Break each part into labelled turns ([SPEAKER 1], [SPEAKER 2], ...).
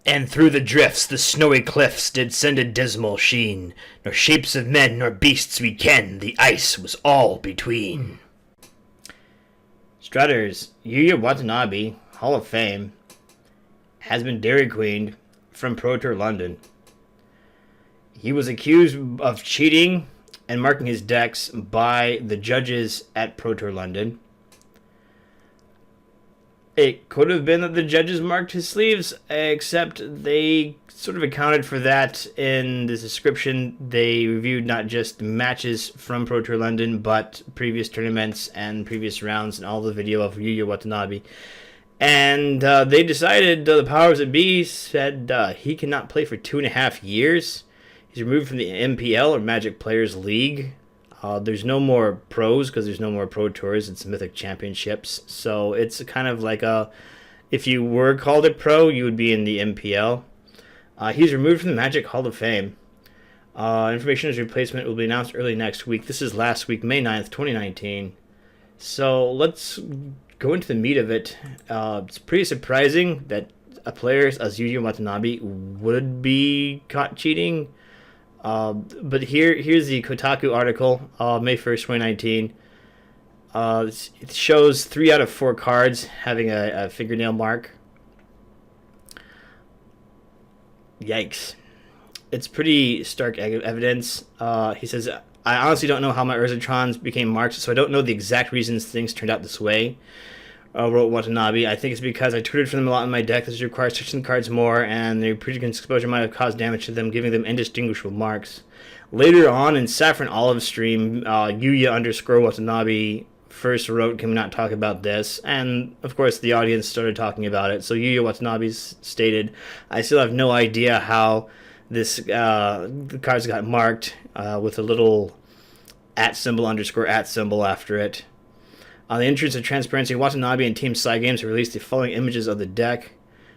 [SPEAKER 1] And through the drifts the snowy cliffs did send a dismal sheen, nor shapes of men nor beasts we ken, the ice was all between. Strutters, Yuuya Watanabe, Hall of Fame, has been Dairy Queened from Pro Tour London. He was accused of cheating and marking his decks by the judges at Pro Tour London. It could have been that the judges marked his sleeves, except they sort of accounted for that in the description. They reviewed not just matches from Pro Tour London, but previous tournaments and previous rounds and all the video of Yuuya Watanabe. And they decided, the powers that be said he cannot play for 2.5 years. He's removed from the MPL, or Magic Players League. There's no more pros because there's no more pro tours. It's Mythic Championships. So it's kind of like if you were called a pro, you would be in the MPL. He's removed from the Magic Hall of Fame. Information on his replacement will be announced early next week. This is last week, May 9th, 2019. So let's go into the meat of it. It's pretty surprising that a player as Yuuya Watanabe would be caught cheating. But here's the Kotaku article, May 1st, 2019. It shows 3 out of 4 cards having a fingernail mark. Yikes. It's pretty stark evidence. He says, I honestly don't know how my Urzatrons became marked, so I don't know the exact reasons things turned out this way. Wrote Watanabe. I think it's because I tutored for them a lot in my deck. This requires touching the cards more, and their previous exposure might have caused damage to them, giving them indistinguishable marks. Later on in Saffron Olive stream, Yuuya_Watanabe first wrote, "Can we not talk about this?" And of course, the audience started talking about it. So Yuuya Watanabe stated, "I still have no idea how the cards got marked with a little @ symbol _ @ symbol after it." On the entrance of transparency, Watanabe and Team Cygames have released the following images of the deck.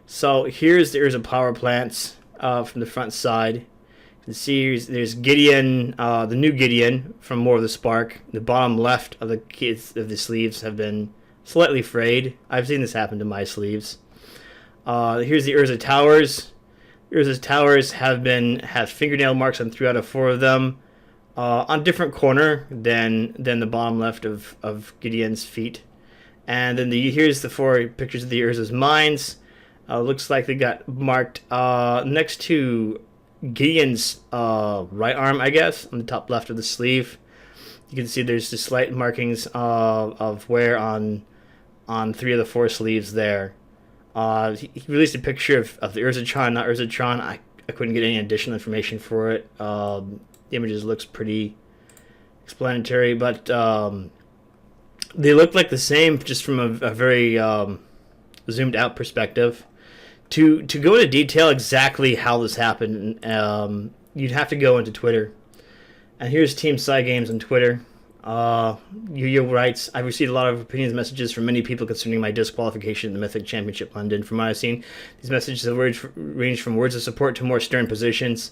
[SPEAKER 1] So here's the Urza Power Plants from the front side. You can see there's Gideon, the new Gideon from More of the Spark. The bottom left of the sleeves have been slightly frayed. I've seen this happen to my sleeves. Here's the Urza Towers. Urza's Towers have fingernail marks on 3 out of 4 of them. On a different corner than the bottom left of Gideon's feet. And then here's the 4 pictures of the Urza's Mines. Looks like they got marked next to Gideon's right arm, I guess, on the top left of the sleeve. You can see there's just slight markings of wear on 3 of the 4 sleeves there. He released a picture of the Urzatron, not Urzatron. I couldn't get any additional information for it. The images looks pretty explanatory, but they look like the same, just from a very zoomed out perspective. To go into detail exactly how this happened, you'd have to go into Twitter. And here's Team Cygames on Twitter. Yuuya writes, I've received a lot of opinions messages from many people concerning my disqualification in the Mythic Championship London. From what I've seen, these messages have ranged from words of support to more stern positions.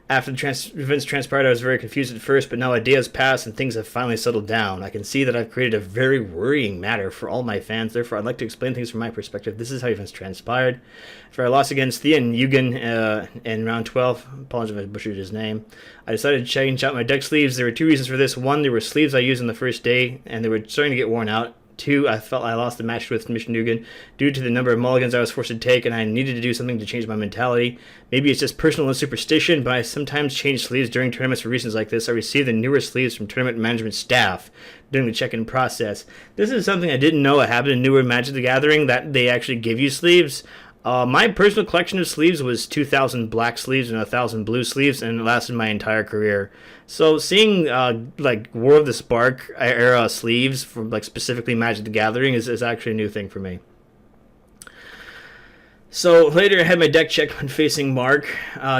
[SPEAKER 1] After the events transpired, I was very confused at first, but now a day has passed and things have finally settled down. I can see that I've created a very worrying matter for all my fans. Therefore, I'd like to explain things from my perspective. This is how events transpired. After I lost against Thean Yugen in round 12, apologize if I butchered his name, I decided to change out my deck sleeves. There were 2 reasons for this. 1, there were sleeves I used on the first day, and they were starting to get worn out. 2, I felt I lost the match with Mission Nugan due to the number of mulligans I was forced to take, and I needed to do something to change my mentality. Maybe it's just personal and superstition, but I sometimes change sleeves during tournaments for reasons like this. I received the newer sleeves from tournament management staff during the check-in process. This is something I didn't know happened in newer Magic the Gathering, that they actually give you sleeves. My personal collection of sleeves was 2,000 black sleeves and 1,000 blue sleeves, and it lasted my entire career. So seeing like War of the Spark era sleeves from like specifically Magic the Gathering is actually a new thing for me. So later I had my deck checked when facing Mark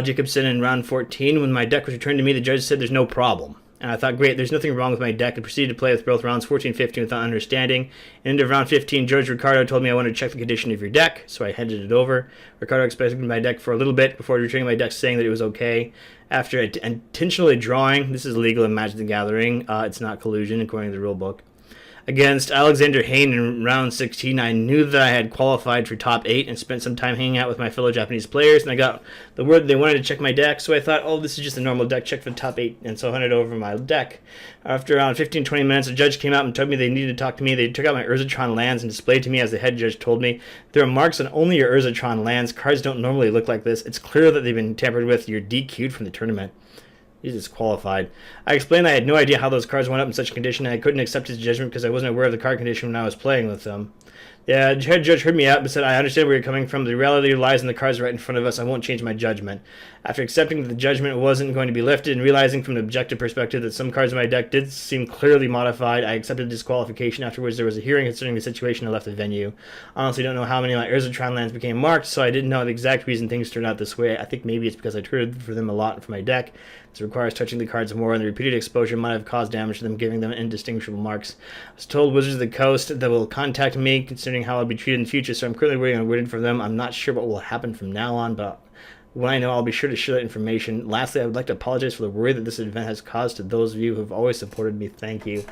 [SPEAKER 1] Jacobson in round 14. When my deck was returned to me, the judge said there's no problem. And I thought, great, there's nothing wrong with my deck, and proceeded to play with both rounds 14 15 without understanding. End of round 15, George Ricardo told me I wanted to check the condition of your deck, so I handed it over. Ricardo inspected my deck for a little bit before returning my deck, saying that it was okay. After intentionally drawing, this is legal in Magic the Gathering, it's not collusion according to the rule book. Against Alexander Hayne in round 16, I knew that I had qualified for top 8 and spent some time hanging out with my fellow Japanese players, and I got the word they wanted to check my deck, so I thought, oh, this is just a normal deck check for the top 8, and so I handed over my deck. After around 15-20 minutes, a judge came out and told me they needed to talk to me. They took out my Urzatron lands and displayed to me as the head judge told me. There are marks on only your Urzatron lands. Cards don't normally look like this. It's clear that they've been tampered with. You're DQ'd from the tournament. He's disqualified. I explained I had no idea how those cards went up in such a condition, and I couldn't accept his judgment because I wasn't aware of the card condition when I was playing with them. The head judge heard me out but said, I understand where you're coming from. The reality lies in the cards right in front of us. I won't change my judgment. After accepting that the judgment wasn't going to be lifted and realizing from an objective perspective that some cards in my deck did seem clearly modified, I accepted disqualification. Afterwards, there was a hearing concerning the situation. I left the venue. I honestly don't know how many of my Urzatron lands became marked, so I didn't know the exact reason things turned out this way. I think maybe it's because I traded for them a lot for my deck. This requires touching the cards more, and the repeated exposure might have caused damage to them, giving them indistinguishable marks. I was told Wizards of the Coast that will contact me concerning how I'll be treated in the future, so I'm currently waiting for them. I'm not sure what will happen from now on, but when I know, I'll be sure to share that information. Lastly, I would like to apologize for the worry that this event has caused to those of you who have always supported me. Thank you.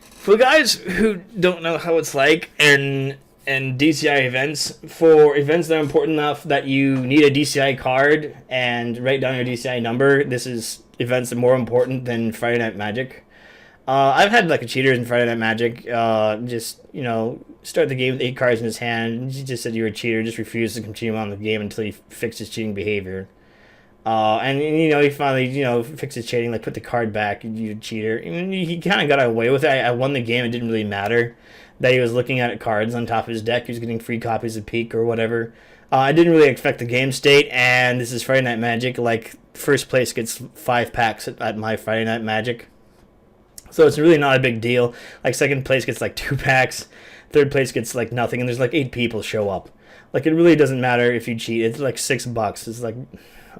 [SPEAKER 1] For the guys who don't know how it's like and DCI events, for events that are important enough that you need a DCI card and write down your DCI number, this is events that are more important than Friday Night Magic. I've had like a cheater in Friday Night Magic, just, you know, start the game with 8 cards in his hand. He just said you were a cheater, just refused to continue on the game until he fixed his cheating behavior. And you know, he finally, you know, fixed his cheating, like put the card back, you cheater. I mean, he kind of got away with it. I won the game, it didn't really matter that he was looking at cards on top of his deck. He was getting free copies of Peak or whatever. I didn't really expect the game state, and this is Friday Night Magic. Like, first place gets 5 packs at my Friday Night Magic. So it's really not a big deal. Like, second place gets like 2 packs. Third place gets like nothing, and there's like 8 people show up. Like, it really doesn't matter if you cheat. It's like $6. It's like,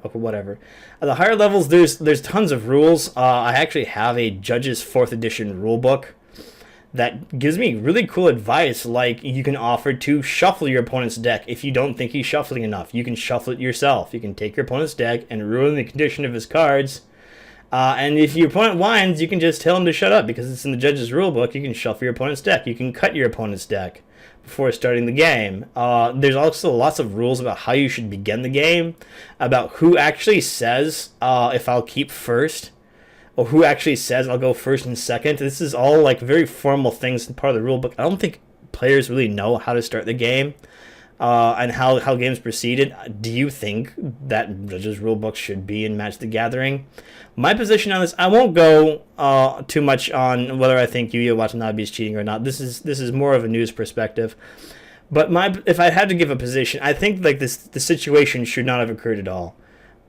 [SPEAKER 1] okay, whatever. At the higher levels, there's tons of rules. I actually have a Judge's 4th edition rulebook that gives me really cool advice, like you can offer to shuffle your opponent's deck. If you don't think he's shuffling enough, you can shuffle it yourself. You can take your opponent's deck and ruin the condition of his cards. And if your opponent whines, you can just tell him to shut up because it's in the judge's rulebook. You can shuffle your opponent's deck. You can cut your opponent's deck before starting the game. There's also lots of rules about how you should begin the game, about who actually says if I'll keep first, or who actually says I'll go first and second. This is all like very formal things and part of the rulebook. I don't think players really know how to start the game and how games proceeded. Do you think that Judge's rulebook should be in Magic the Gathering? My position on this, I won't go too much on whether I think Yuuya Watanabe is cheating or not. This is more of a news perspective. But if I had to give a position, I think like the situation should not have occurred at all.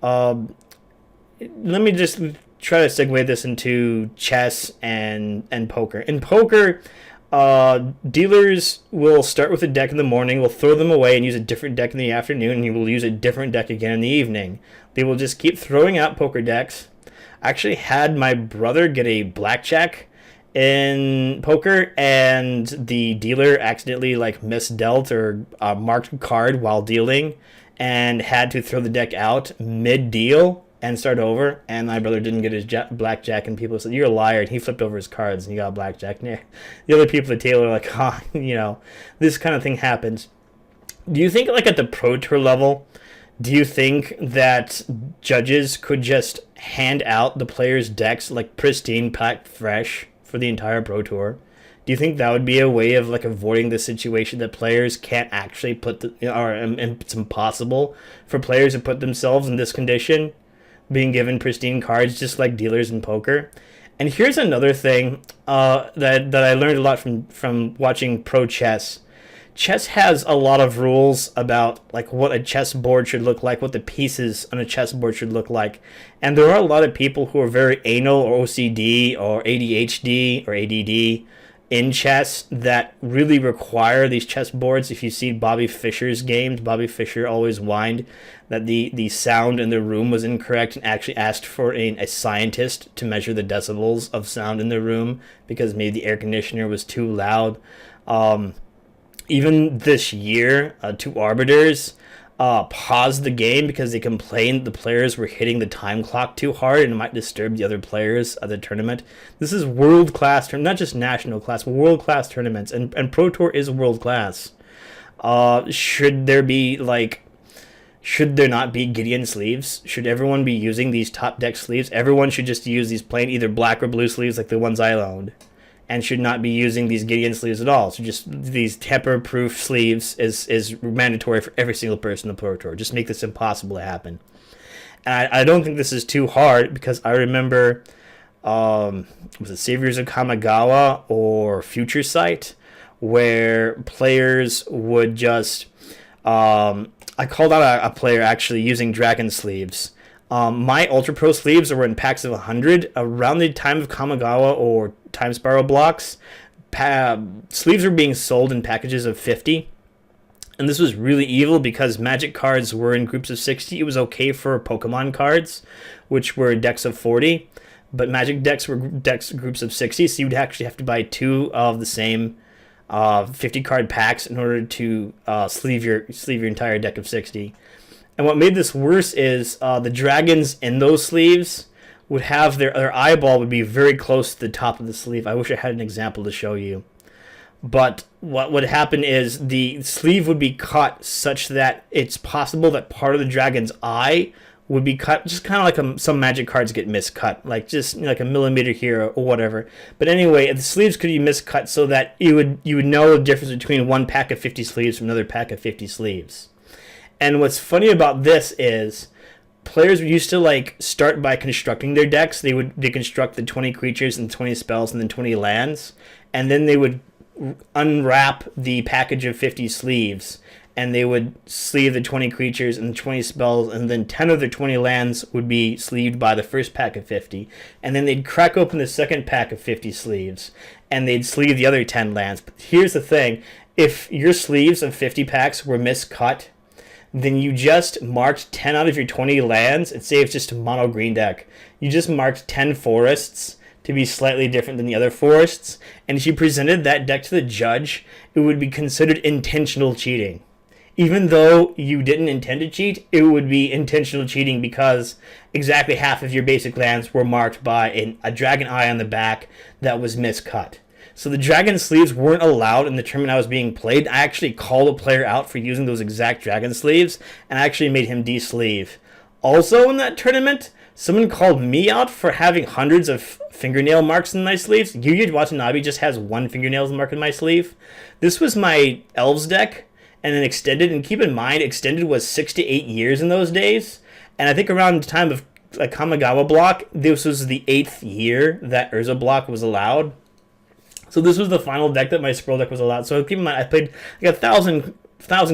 [SPEAKER 1] Let me just try to segue this into chess and poker. In poker, dealers will start with a deck in the morning, will throw them away and use a different deck in the afternoon, and you will use a different deck again in the evening. They will just keep throwing out poker decks. I actually had my brother get a blackjack in poker, and the dealer accidentally like misdealt or marked a card while dealing and had to throw the deck out mid-deal and start over, and my brother didn't get his blackjack, and people said, you're a liar, and he flipped over his cards and he got a blackjack. And the other people at the table are like, you know, this kind of thing happens. Do you think, like, at the Pro Tour level, do you think that judges could just hand out the players' decks, like, pristine, packed fresh for the entire Pro Tour? Do you think that would be a way of, like, avoiding the situation that players can't actually or it's impossible for players to put themselves in this condition, being given pristine cards just like dealers in poker? And here's another thing that I learned a lot from watching pro chess. Chess has a lot of rules about like what a chessboard should look like, what the pieces on a chessboard should look like. And there are a lot of people who are very anal or OCD or ADHD or ADD in chess that really require these chessboards. If you see Bobby Fischer's games, Bobby Fischer always whined that the sound in the room was incorrect and actually asked for a scientist to measure the decibels of sound in the room because maybe the air conditioner was too loud. Even this year, two arbiters paused the game because they complained the players were hitting the time clock too hard and it might disturb the other players of the tournament. This is world class, not just national class, but world class tournaments, and Pro Tour is world class. Should there be should there not be Gideon sleeves? Should everyone be using these top deck sleeves? Everyone should just use these plain either black or blue sleeves like the ones I owned, and should not be using these Gideon sleeves at all. So just these tamper-proof sleeves is mandatory for every single person in the Pro Tour. Just make this impossible to happen. And I don't think this is too hard because I remember, was it Saviors of Kamigawa or Future Sight, where players would just, I called out a player actually using Dragon sleeves. My Ultra Pro sleeves were in packs of 100. Around the time of Kamigawa or Time Spiral blocks, sleeves were being sold in packages of 50. And this was really evil because Magic cards were in groups of 60. It was okay for Pokemon cards, which were decks of 40. But Magic decks were groups of 60, so you'd actually have to buy two of the same 50 card packs in order to sleeve your entire deck of 60. And what made this worse is the dragons in those sleeves would have their eyeball would be very close to the top of the sleeve. I wish I had an example to show you. But what would happen is the sleeve would be cut such that it's possible that part of the dragon's eye would be cut, just kind of like some Magic cards get miscut, like just like a millimeter here or whatever. But anyway, the sleeves could be miscut so that you would know the difference between one pack of 50 sleeves from another pack of 50 sleeves. And what's funny about this is players used to start by constructing their decks. They construct the 20 creatures and 20 spells and then 20 lands, and then they would unwrap the package of 50 sleeves, and they would sleeve the 20 creatures and 20 spells, and then 10 of their 20 lands would be sleeved by the first pack of 50. And then they'd crack open the second pack of 50 sleeves, and they'd sleeve the other 10 lands. But here's the thing. If your sleeves of 50 packs were miscut, then you just marked 10 out of your 20 lands, and say it's just a mono green deck. You just marked 10 forests to be slightly different than the other forests, and if you presented that deck to the judge, it would be considered intentional cheating. Even though you didn't intend to cheat, it would be intentional cheating because exactly half of your basic lands were marked by a dragon eye on the back that was miscut. So the dragon sleeves weren't allowed in the tournament I was being played. I actually called a player out for using those exact dragon sleeves, and I actually made him de-sleeve. Also in that tournament, someone called me out for having hundreds of fingernail marks in my sleeves. Yuuya Watanabe just has one fingernail mark in my sleeve. This was my Elves deck, and then Extended, and keep in mind, Extended was 6 to 8 years in those days, and I think around the time of Kamigawa block, this was the 8th year that Urza block was allowed. So this was the final deck that my Scroll deck was allowed. So keep in mind, I played like 1,000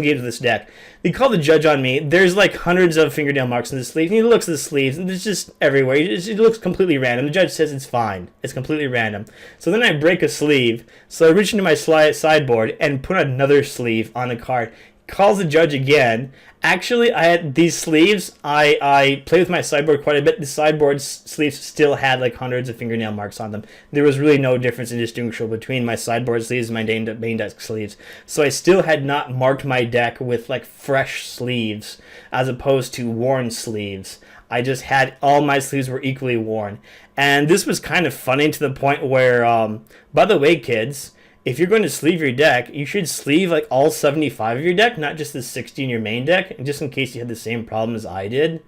[SPEAKER 1] games with this deck. They called the judge on me. There's hundreds of fingernail marks in the sleeve. And he looks at the sleeves, and it's just everywhere. It looks completely random. The judge says it's fine. It's completely random. So then I break a sleeve. So I reach into my sideboard and put another sleeve on the card. Calls the judge again. Actually, I had these sleeves. I played with my sideboard quite a bit. The sideboard sleeves still had hundreds of fingernail marks on them. There was really no difference indistinguishable between my sideboard sleeves and my main deck sleeves. So I still had not marked my deck with fresh sleeves as opposed to worn sleeves. I just had all my sleeves were equally worn. And this was kind of funny to the point where, by the way, kids, if you're going to sleeve your deck, you should sleeve all 75 of your deck, not just the 60 in your main deck, just in case you had the same problem as I did.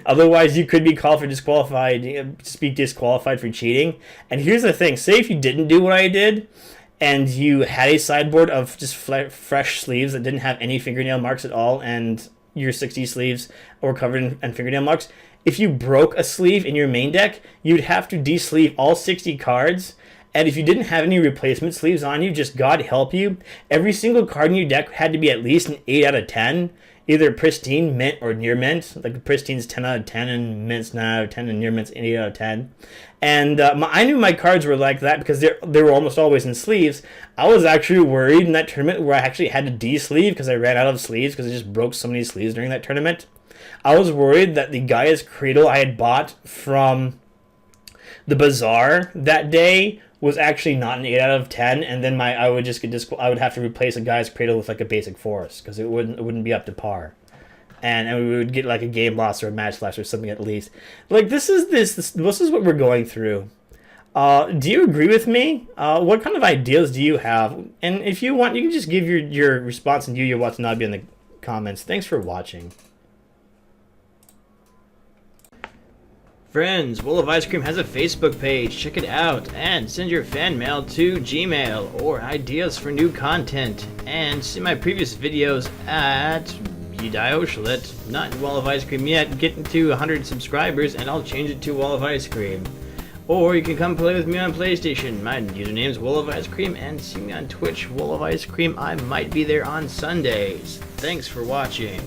[SPEAKER 1] Otherwise, you could be called for disqualified for cheating. And here's the thing. Say if you didn't do what I did, and you had a sideboard of just fresh sleeves that didn't have any fingernail marks at all, and your 60 sleeves were covered in fingernail marks. If you broke a sleeve in your main deck, you'd have to de-sleeve all 60 cards. And if you didn't have any replacement sleeves on you, just God help you, every single card in your deck had to be at least an 8 out of 10, either pristine, mint, or near mint. Pristine's 10 out of 10, and mint's 9 out of 10, and near mint's 8 out of 10. And I knew my cards were like that because they were almost always in sleeves. I was actually worried in that tournament where I actually had to de-sleeve because I ran out of sleeves because I just broke so many sleeves during that tournament. I was worried that the Gaia's Cradle I had bought from the bazaar that day was actually not an 8 out of 10, and then I would just get I would have to replace a guy's cradle with like a basic force because it wouldn't be up to par, and we would get like a game loss or a match loss or something at least. Like this is what we're going through. Do you agree with me? What kind of ideas do you have? And if you want, you can just give your response in Yuuya Watanabe in the comments. Thanks for watching. Friends, Wall of Ice Cream has a Facebook page. Check it out and send your fan mail to Gmail or ideas for new content. And see my previous videos at Yuuya. Not Wall of Ice Cream yet. Getting to 100 subscribers and I'll change it to Wall of Ice Cream. Or you can come play with me on PlayStation. My username is Wall of Ice Cream, and see me on Twitch, Wall of Ice Cream. I might be there on Sundays. Thanks for watching.